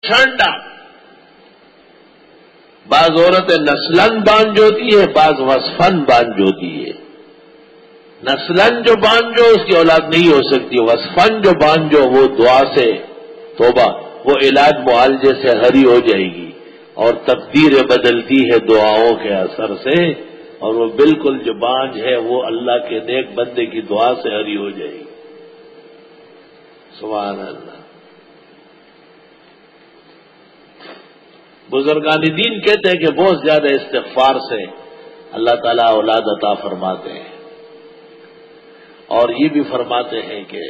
ٹھنڈا. بعض عورتیں نسلن بانجھ ہوتی ہے، بعض وصفن بانجھ ہوتی ہے. نسلن جو بانجھو اس کی اولاد نہیں ہو سکتی، وصفن جو بانجھو وہ دعا سے توبہ، وہ علاج معالجے سے ہری ہو جائے گی، اور تقدیر بدلتی ہے دعاؤں کے اثر سے، اور وہ بالکل جو بانجھ ہے وہ اللہ کے نیک بندے کی دعا سے ہری ہو جائے گی. سبحان اللہ. بزرگان دین کہتے ہیں کہ بہت زیادہ استغفار سے اللہ تعالیٰ اولاد عطا فرماتے ہیں، اور یہ بھی فرماتے ہیں کہ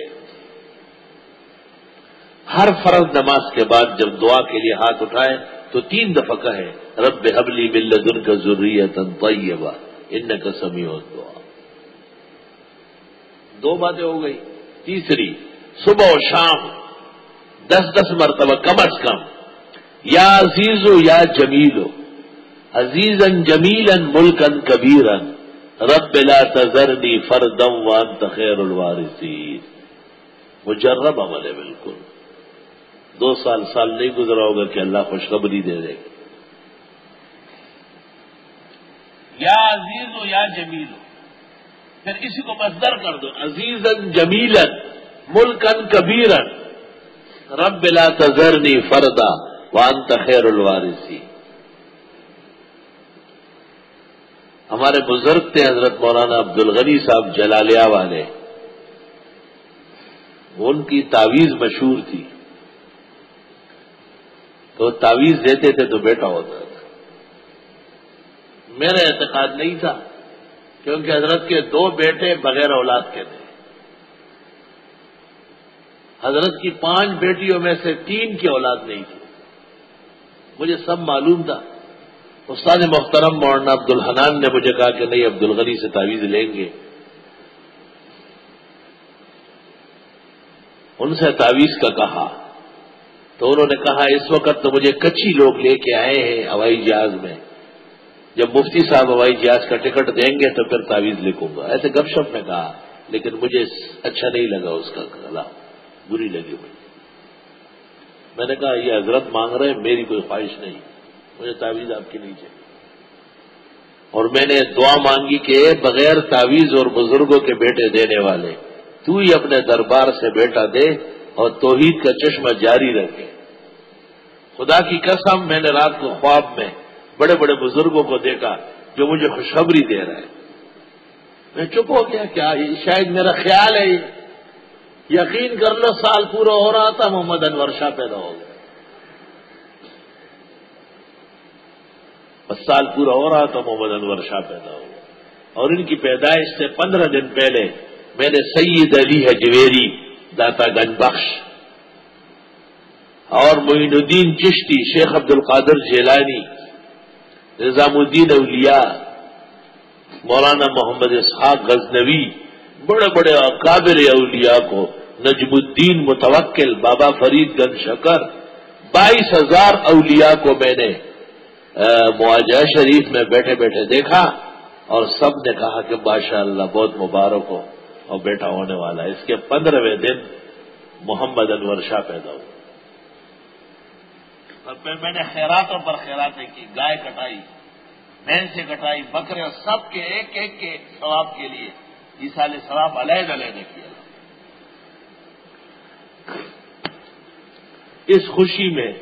ہر فرض نماز کے بعد جب دعا کے لیے ہاتھ اٹھائے تو 3 دفعہ کہے رب ہب لی من لدنک ذریۃ طیبہ انک سمیع الدعاء. 2 باتیں ہو گئی. تیسری، صبح و شام 10 مرتبہ کم از کم یا عزیزو یا جمیلو عزیزن جمیلن ملکن کبیرن رب لا تذرنی فردا وانت خیر الوارثین. مجرب عمل ہے بالکل. 2 سال نہیں گزرا ہوگا کہ اللہ خوشخبری دے دے گا. یا عزیزو یا جمیلو، پھر اسی کو مصدر کر دو، عزیزن جمیلن ملکن کبیرن رب لا تذرنی فردا وانت خیر الوارثین. ہمارے بزرگ تھے حضرت مولانا عبد الغنی صاحب جلالیہ والے، ان کی تعویذ مشہور تھی، تو تعویذ دیتے تھے تو بیٹا ہوتا تھا. میرا اعتقاد نہیں تھا کیونکہ حضرت کے 2 بیٹے بغیر اولاد کے تھے. حضرت کی 5 بیٹیوں میں سے 3 کی اولاد نہیں تھی. مجھے سب معلوم تھا. استاد محترم مولانا عبد الحنان نے مجھے کہا کہ نہیں عبد الغنی سے تعویذ لیں گے. ان سے تعویذ کا کہا تو انہوں نے کہا اس وقت تو مجھے کچی لوگ لے کے آئے ہیں ہوائی جہاز میں، جب مفتی صاحب ہوائی جہاز کا ٹکٹ دیں گے تو پھر تعویذ لکھوں گا. ایسے گپ شپ میں کہا، لیکن مجھے اچھا نہیں لگا اس کا کلام، بری لگی مجھے. میں نے کہا یہ حضرت مانگ رہے ہیں، میری کوئی خواہش نہیں، مجھے تعویذ آپ کی نہیں چاہیے. اور میں نے دعا مانگی کہ بغیر تعویذ اور بزرگوں کے بیٹے دینے والے تو ہی اپنے دربار سے بیٹا دے اور توحید کا چشمہ جاری رکھے. خدا کی قسم میں نے رات کو خواب میں بڑے بڑے بزرگوں کو دیکھا جو مجھے خوشخبری دے رہے ہیں. میں چپ ہو گیا، کیا شاید میرا خیال ہے. یقین کر لو سال پورا ہو رہا تھا محمد انور شاہ پیدا ہو گئے. بس سال پورا ہو رہا تھا محمد انور شاہ پیدا ہو گئے. اور ان کی پیدائش سے 15 دن پہلے میں نے سید علی حجویری داتا گنج بخش اور معین الدین چشتی، شیخ عبد القادر جیلانی، نظام الدین اولیاء، مولانا محمد اسحاق غزنوی، بڑے بڑے اکابر اولیاء کو، نجم الدین متوکل، بابا فرید گنج شکر، 22,000 اولیاء کو میں نے معاجہ شریف میں بیٹھے بیٹھے دیکھا، اور سب نے کہا کہ ماشاءاللہ بہت مبارک ہو اور بیٹا ہونے والا ہے. اس کے 15ویں دن محمد انور شاہ پیدا ہوا. اور پھر میں نے خیراتوں پر خیراتیں کی، گائے کٹائی، بھینسیں کٹائی، بکرے، اور سب کے ایک ایک کے ثواب کے لیے ایصال ثواب علیحدہ علیحدہ کیا. اس خوشی میں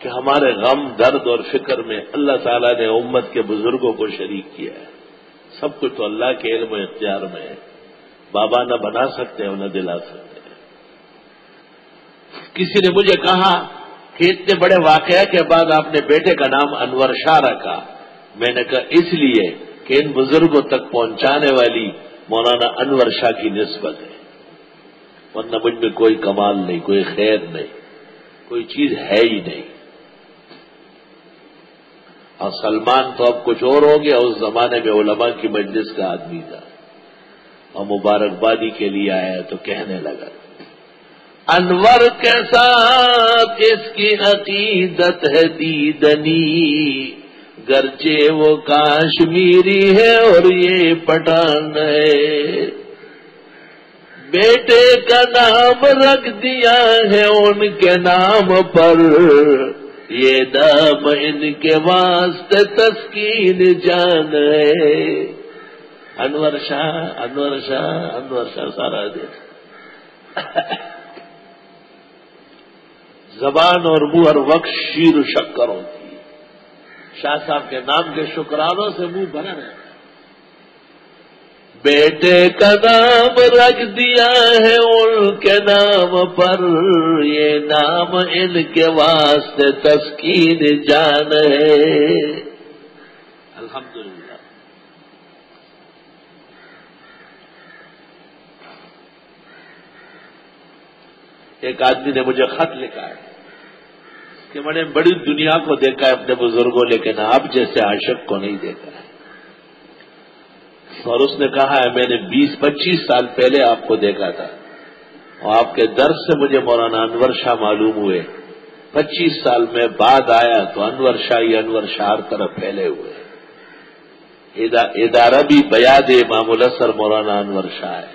کہ ہمارے غم، درد اور فکر میں اللہ تعالیٰ نے امت کے بزرگوں کو شریک کیا ہے. سب کچھ تو اللہ کے علم و اختیار میں ہے. بابا نہ بنا سکتے ہیں نہ دلا سکتے ہیں. کسی نے مجھے کہا کہ اتنے بڑے واقعہ کے بعد آپ نے بیٹے کا نام انور شاہ رکھا. میں نے کہا اس لیے کہ ان بزرگوں تک پہنچانے والی مولانا انور شاہ کی نسبت ہے، ورنہ مجھ میں کوئی کمال نہیں، کوئی خیر نہیں، کوئی چیز ہے ہی نہیں. اور سلمان تو اب کچھ اور ہو گیا، اس زمانے میں علماء کی مجلس کا آدمی تھا، اور مبارکبادی کے لیے آیا تو کہنے لگا انور کے ساتھ اس کی عقیدت ہے دیدنی، گرچہ وہ کاشمیری ہے اور یہ پٹھان ہے. بیٹے کا نام رکھ دیا ہے ان کے نام پر، یہ نام ان کے واسطے تسکین جان ہے۔ انور شاہ انور شاہ انور شاہ سارا دن زبان اور منہ ہر وقت شیر و شکر ہوتی ہے۔ شاہ صاحب کے نام کے شکرانوں سے منہ بھرا رہتا ہے۔ بیٹے کا نام رکھ دیا ہے ان کے نام پر، یہ نام ان کے واسطے تسکین جان ہے۔ الحمدللہ۔ ایک آدمی نے مجھے خط لکھا ہے کہ میں نے بڑی دنیا کو دیکھا ہے اپنے بزرگوں، لیکن آپ جیسے عاشق کو نہیں دیکھا ہے۔ اور اس نے کہا ہے میں نے 20-25 سال پہلے آپ کو دیکھا تھا، اور آپ کے درس سے مجھے مولانا انور شاہ معلوم ہوئے۔ 25 سال میں بعد آیا تو انور شاہ ہر طرف پھیلے ہوئے۔ ادارہ بھی بیاد امام الاسر مولانا انور شاہ ہے،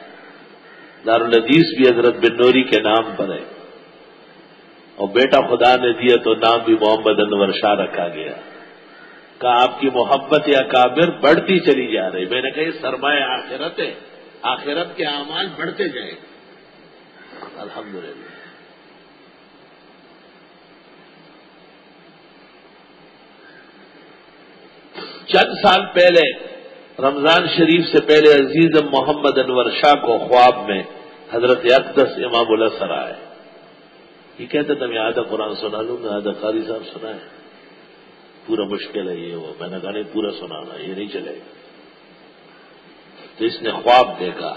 دارالحدیث بھی حضرت بن نوری کے نام پر ہے، اور بیٹا خدا نے دیا تو نام بھی محمد انور شاہ رکھا گیا۔ کہ آپ کی محبت یا کابر بڑھتی چلی جا رہی۔ میں نے کہا یہ سرمایہ آخرت ہے، آخرت کے اعمال بڑھتے جائیں گے۔ الحمدللہ۔ چند سال پہلے رمضان شریف سے پہلے عزیزم محمد انور شاہ کو خواب میں حضرت اقدس امام الاسر آئے۔ یہ کہتے تھا میں آدھا قرآن سنا لوں گا، آدھا قاری صاحب سنا ہے، پورا مشکل ہے یہ وہ۔ میں نے کہا نہیں پورا سنانا، یہ نہیں چلے گا۔ تو اس نے خواب دیکھا،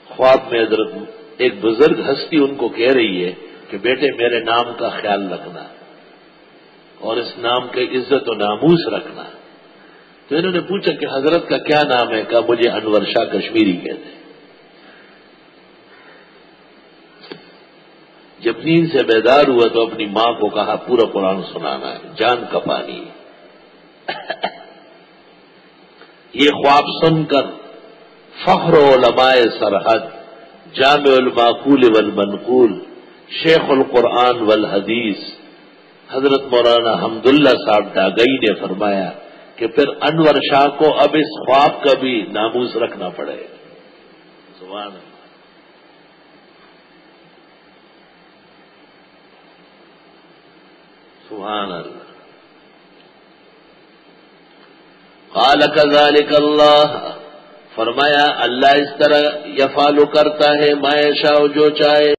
خواب میں حضرت ایک بزرگ ہستی ان کو کہہ رہی ہے کہ بیٹے میرے نام کا خیال رکھنا اور اس نام کے عزت و ناموس رکھنا۔ تو انہوں نے پوچھا کہ حضرت کا کیا نام ہے؟ کہا مجھے انور شاہ کشمیری کہتے ہیں۔ جب نیند سے بیدار ہوا تو اپنی ماں کو کہا پورا قرآن سنانا ہے، جان کا پانی۔ یہ خواب سن کر فخر علماء سرحد، جامع المعقول والمنقول، شیخ القرآن والحدیث حضرت مولانا حمداللہ صاحب ڈاگئی نے فرمایا کہ پھر انور شاہ کو اب اس خواب کا بھی ناموس رکھنا پڑے۔ سبحان اللہ۔ سبحان اللہ۔ قال كذلك اللہ، فرمایا اللہ اس طرح یفعل کرتا ہے ما یشاء جو چاہے۔